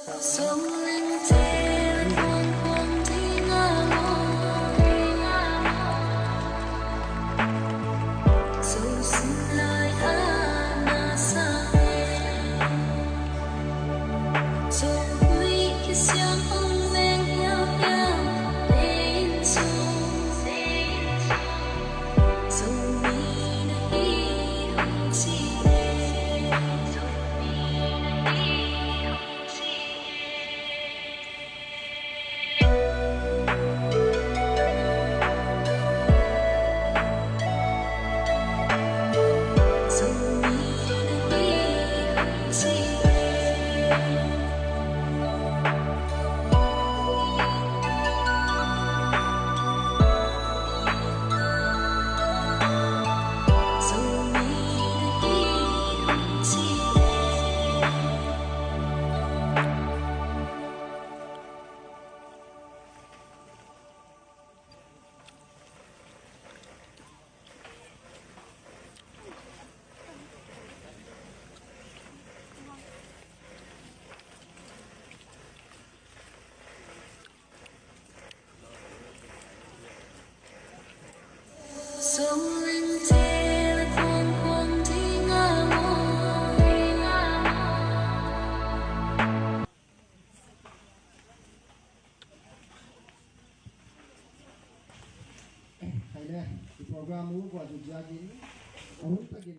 Sống linh thiêng quang quang thi ngã dẫu xin lời na sa dẫu quý khi xiang ông men nhau nhau bên sông dẫu mi na hi hồng chi sống linh thiêng quang quang thi ngã Thailand, the program move was a